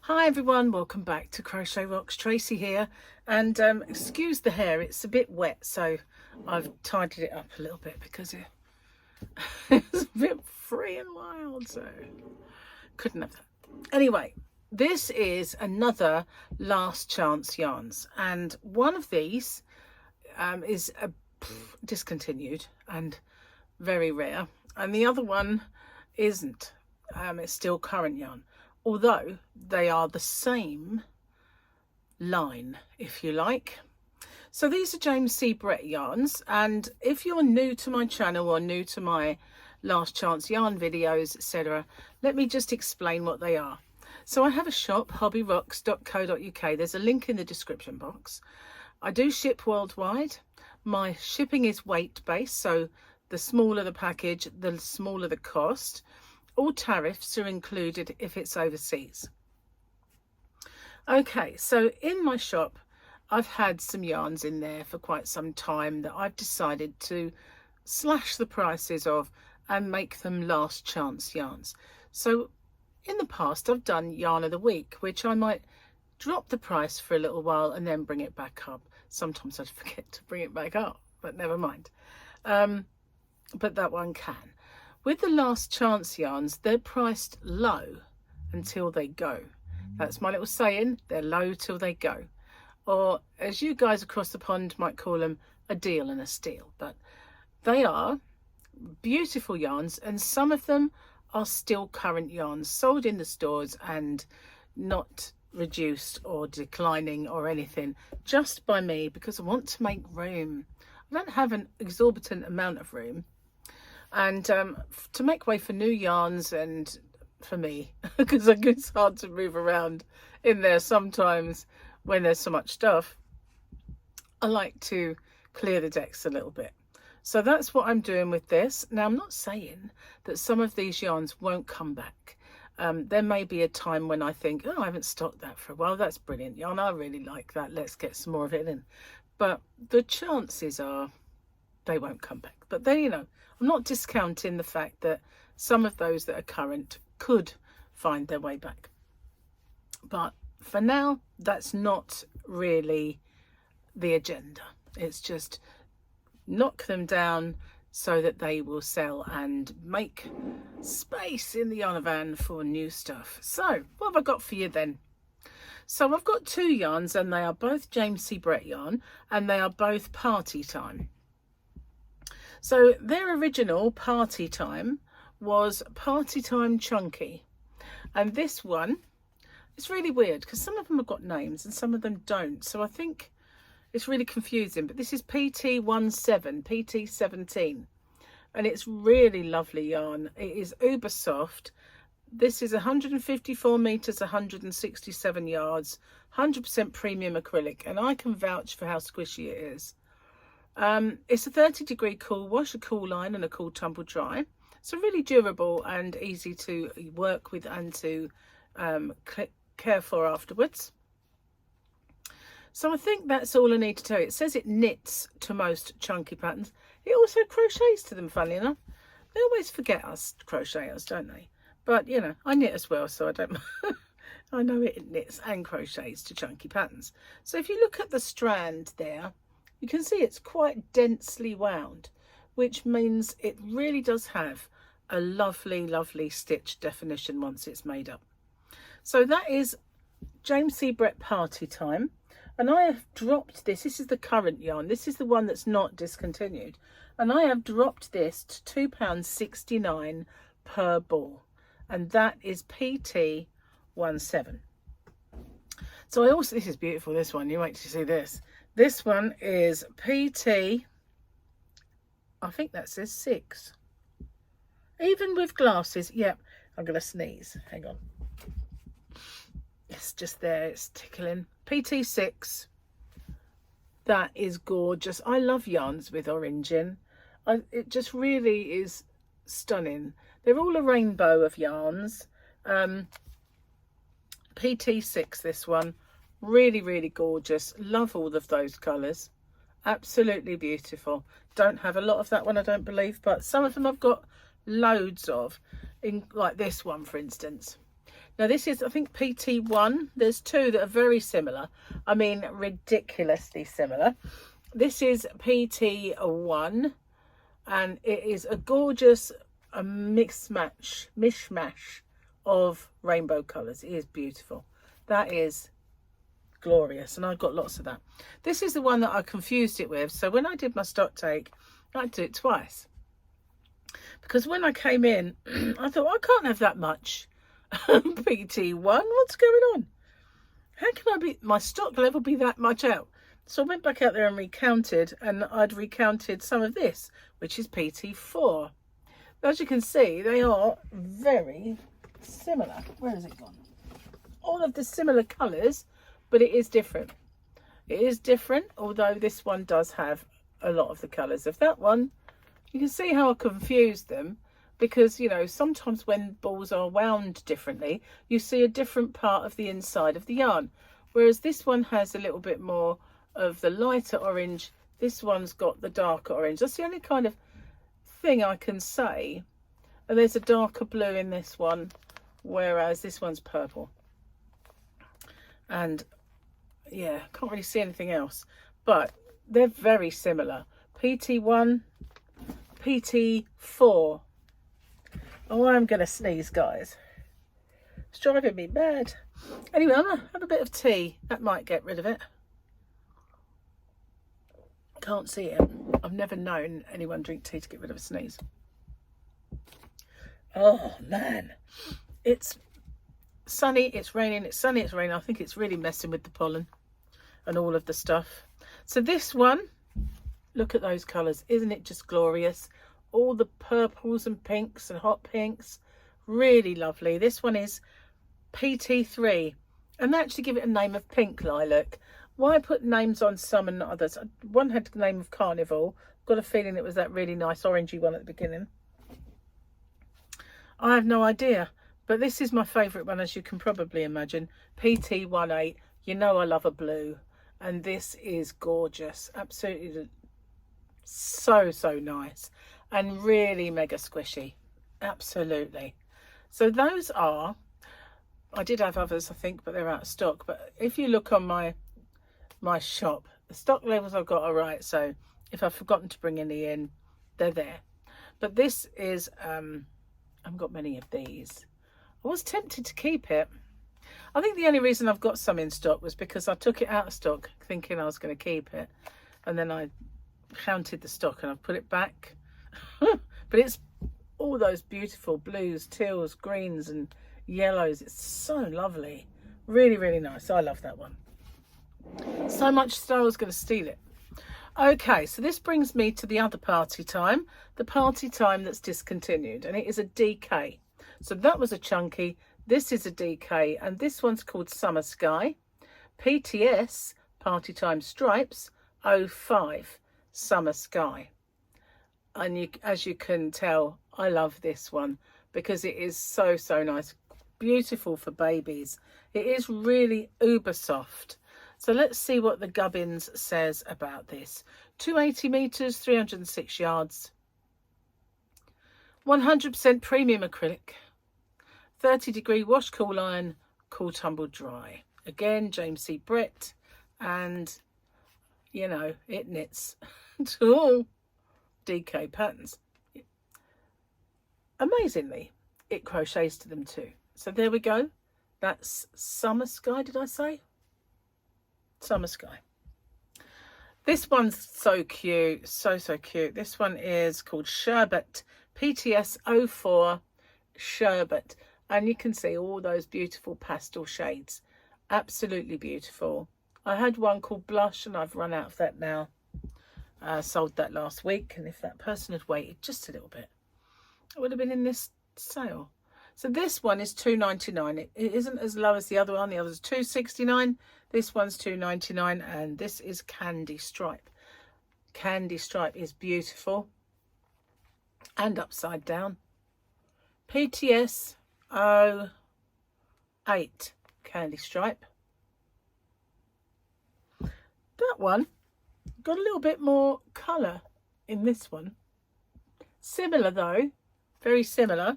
Hi everyone, welcome back to Crochet Rocks. Tracy here, and excuse the hair, it's a bit wet, so I've tidied it up a little bit because it's a bit free and wild, so couldn't have that. Anyway, this is another last chance yarns, and one of these is a discontinued and very rare, and the other one isn't. It's still current yarn, although they are the same line, if you like. So these are James C. Brett yarns, and if you're new to my channel or new to my last chance yarn videos, etc., let me just explain what they are. So I have a shop, hobbyrocks.co.uk. there's a link in the description box. I do ship worldwide. My shipping is weight based, so the smaller the package, the smaller the cost. All tariffs are included if it's overseas. Okay, so in my shop, I've had some yarns in there for quite some time that I've decided to slash the prices of and make them last chance yarns. So in the past, I've done yarn of the week, which I might drop the price for a little while and then bring it back up. Sometimes I forget to bring it back up, but never mind. But that one can. With the last chance yarns, they're priced low until they go. That's my little saying, they're low till they go. Or as you guys across the pond might call them, a deal and a steal. But they are beautiful yarns, and some of them are still current yarns sold in the stores and not reduced or declining or anything, just by me, because I want to make room. I don't have an exorbitant amount of room. And to make way for new yarns and for me, because it's hard to move around in there sometimes when there's so much stuff, I like to clear the decks a little bit. So that's what I'm doing with this. Now, I'm not saying that some of these yarns won't come back. There may be a time when I think, oh, I haven't stocked that for a while. That's brilliant yarn. I really like that. Let's get some more of it in. But the chances are they won't come back. But then, you know, I'm not discounting the fact that some of those that are current could find their way back. But for now, that's not really the agenda. It's just knock them down so that they will sell and make space in the Yarnavan for new stuff. So what have I got for you then? So I've got two yarns, and they are both James C. Brett yarn, and they are both Party Time. So their original Party Time was Party Time Chunky, and this one is really weird because some of them have got names and some of them don't, so I think it's really confusing. But this is PT17, PT17, and it's really lovely yarn. It is uber soft. This is 154 meters, 167 yards, 100% premium acrylic, and I can vouch for how squishy it is. It's a 30-degree cool wash, a cool line and a cool tumble dry. So really durable and easy to work with and to care for afterwards. So I think that's all I need to tell you. It says it knits to most chunky patterns. It also crochets to them, funnily enough. They always forget us crocheters, don't they? But, you know, I knit as well, so I don't... I know it knits and crochets to chunky patterns. So if you look at the strand there, you can see it's quite densely wound, which means it really does have a lovely, lovely stitch definition once it's made up. So that is James C. Brett Party Time. And I have dropped this. This is the current yarn. This is the one that's not discontinued. And I have dropped this to £2.69 per ball. And that is PT17. So I also, this is beautiful, this one. You wait to see this. This one is PT, I think that says 6. Even with glasses, yep. I'm going to sneeze. Hang on. It's just there. It's tickling. PT6. That is gorgeous. I love yarns with orange in. It just really is stunning. They're all a rainbow of yarns. PT6, this one. Really, really gorgeous. Love all of those colours. Absolutely beautiful. Don't have a lot of that one, I don't believe, but some of them I've got loads of, in like this one, for instance. Now this is, I think, PT1. There's two that are very similar. I mean, ridiculously similar. This is PT1, and it is a gorgeous mishmash of rainbow colours. It is beautiful. That is glorious, and I've got lots of that. This is the one that I confused it with, so when I did my stock take, I had to do it twice, because when I came in I thought, I can't have that much PT1. What's going on? How can I be, my stock level be that much out? So I went back out there and recounted, and I'd recounted some of this, which is PT4. As you can see, they are very similar. Where has it gone? All of the similar colours, but it is different. It is different, although this one does have a lot of the colours of that one. You can see how I confused them, because, you know, sometimes when balls are wound differently, you see a different part of the inside of the yarn, whereas this one has a little bit more of the lighter orange. This one's got the darker orange. That's the only kind of thing I can say. And there's a darker blue in this one, whereas this one's purple. And yeah, can't really see anything else, but they're very similar. PT1, PT4. Oh, I'm gonna sneeze, guys. It's driving me mad. Anyway, I'm gonna have a bit of tea. That might get rid of it. Can't see it. I've never known anyone drink tea to get rid of a sneeze. Oh man, it's sunny, it's raining, it's sunny, it's raining. I think it's really messing with the pollen and all of the stuff. So this one, look at those colours. Isn't it just glorious? All the purples and pinks and hot pinks, really lovely. This one is PT3, and they actually give it a name of pink lilac. Why put names on some and not others? One had the name of Carnival. Got a feeling it was that really nice orangey one at the beginning. I have no idea, but this is my favourite one, as you can probably imagine. PT18. You know I love a blue, and this is gorgeous. Absolutely so nice, and really mega squishy. Absolutely. So those are, I did have others, I think, but they're out of stock. But if you look on my shop, the stock levels I've got are right, so if I've forgotten to bring any in, they're there. But this is I haven't got many of these. I was tempted to keep it. I think the only reason I've got some in stock was because I took it out of stock thinking I was going to keep it, and then I counted the stock and I've put it back. But it's all those beautiful blues, teals, greens and yellows. It's so lovely. Really nice. I love that one. So much so I was going to steal it. Okay, so this brings me to the other party time, the party time that's discontinued, and it is a DK. So that was a chunky, this is a DK, and this one's called Summer Sky. PTS, Party Time Stripes, 05, Summer Sky. And as you can tell, I love this one because it is so nice. Beautiful for babies. It is really uber soft. So let's see what the Goubins says about this. 280 metres, 306 yards. 100% premium acrylic. 30-degree wash, cool iron, cool tumble dry. Again, James C. Brett. And, you know, it knits to all DK patterns. Amazingly, it crochets to them too. So there we go. That's Summer Sky, did I say? Summer Sky. This one's so cute, so cute. This one is called Sherbet, PTS 04 Sherbet, and you can see all those beautiful pastel shades. Absolutely beautiful. I had one called Blush and I've run out of that now. Sold that last week, and if that person had waited just a little bit, it would have been in this sale. So this one is $2.99. It isn't as low as the other one. The other's $2.69. This one's $2.99, and this is Candy Stripe. Candy Stripe is beautiful and upside down. PTS 08 Candy Stripe. That one got a little bit more colour in this one. Similar though, very similar.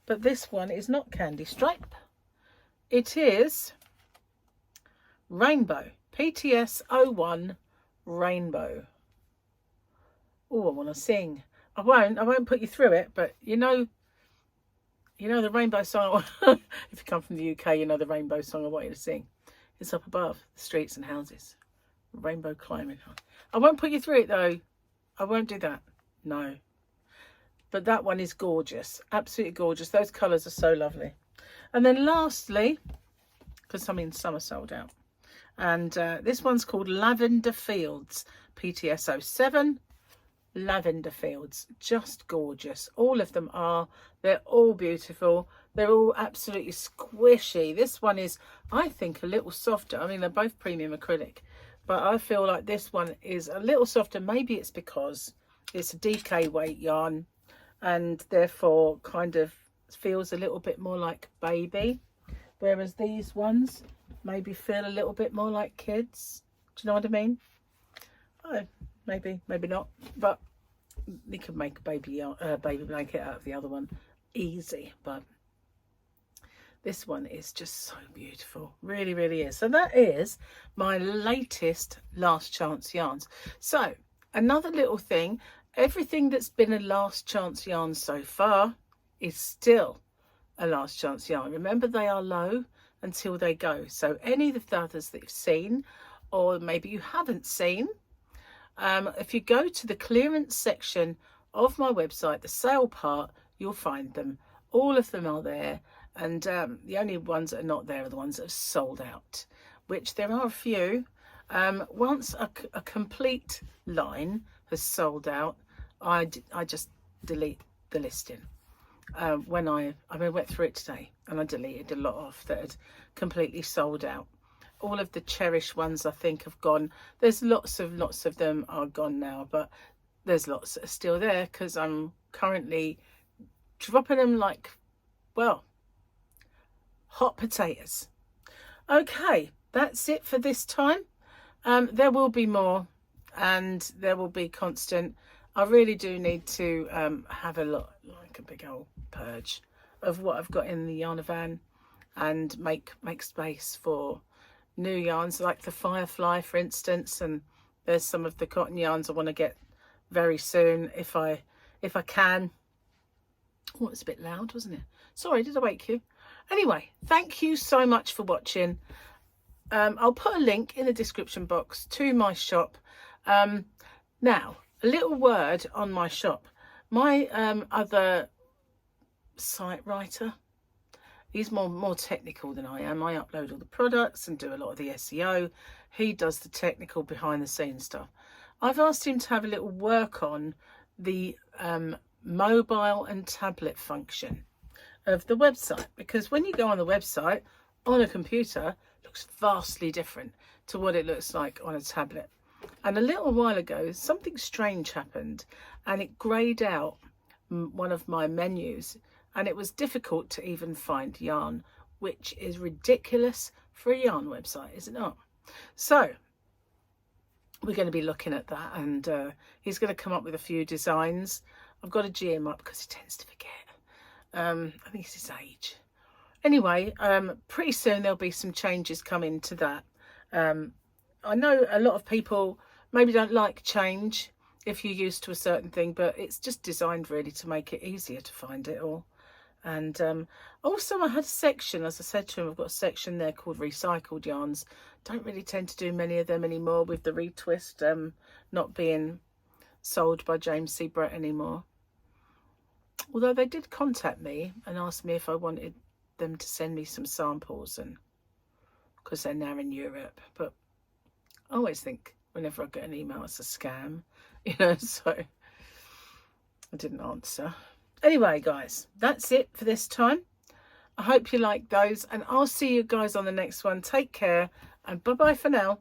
But this one is not Candy Stripe. It is Rainbow, PTS 01 Rainbow. Oh, I want to sing. I won't put you through it, but you know the rainbow song. If you come from the UK, you know the rainbow song I want you to sing. It's up above the streets and houses. Rainbow climbing. I won't put you through it though. I won't do that. No. But that one is gorgeous. Absolutely gorgeous. Those colours are so lovely. And then lastly, because some are sold out. And this one's called Lavender Fields, PTS 07. Lavender Fields, just gorgeous. All of them are. They're all beautiful. They're all absolutely squishy. This one is, I think, a little softer. I mean, they're both premium acrylic, but I feel like this one is a little softer. Maybe it's because it's a DK weight yarn and therefore kind of feels a little bit more like baby, whereas these ones maybe feel a little bit more like kids. Do you know what I mean? Oh, maybe not, but you could make a baby blanket out of the other one easy. But this one is just so beautiful, really, really is. So that is my latest last chance yarns. So another little thing, everything that's been a last chance yarn so far is still a last chance yarn. Remember, they are low until they go. So any of the others that you've seen, or maybe you haven't seen, if you go to the clearance section of my website, the sale part, you'll find them. All of them are there. And the only ones that are not there are the ones that have sold out, which there are a few. Once a complete line has sold out, I just delete the listing. When I went through it today and I deleted a lot off that had completely sold out. All of the Cherish ones I think have gone. There's lots of them are gone now, but there's lots that are still there because I'm currently dropping them like, well, hot potatoes. Okay, that's it for this time. There will be more and there will be constant. I really do need to have a lot, like a big old purge of what I've got in the Yarnavan and make space for new yarns like the Firefly, for instance. And there's some of the cotton yarns I want to get very soon if I can. Oh, it's a bit loud, wasn't it? Sorry, did I wake you? Anyway, thank you so much for watching. I'll put a link in the description box to my shop. Now, a little word on my shop. My other site writer, he's more technical than I am. I upload all the products and do a lot of the SEO. He does the technical behind the scenes stuff. I've asked him to have a little work on the mobile and tablet function of the website, because when you go on the website on a computer, it looks vastly different to what it looks like on a tablet. And a little while ago, something strange happened and it greyed out one of my menus and it was difficult to even find yarn, which is ridiculous for a yarn website, is it not? So we're going to be looking at that, and he's going to come up with a few designs. I've got to G him up because he tends to forget. I think it's his age. Anyway, pretty soon there'll be some changes coming to that. I know a lot of people maybe don't like change if you're used to a certain thing, but it's just designed really to make it easier to find it all. And also I had a section, as I said to him, I've got a section there called recycled yarns. Don't really tend to do many of them anymore with the retwist not being sold by James C. Brett anymore. Although they did contact me and ask me if I wanted them to send me some samples, and because they're now in Europe. But I always think whenever I get an email it's a scam, you know, so I didn't answer. Anyway, guys, that's it for this time. I hope you like those, and I'll see you guys on the next one. Take care, and bye-bye for now.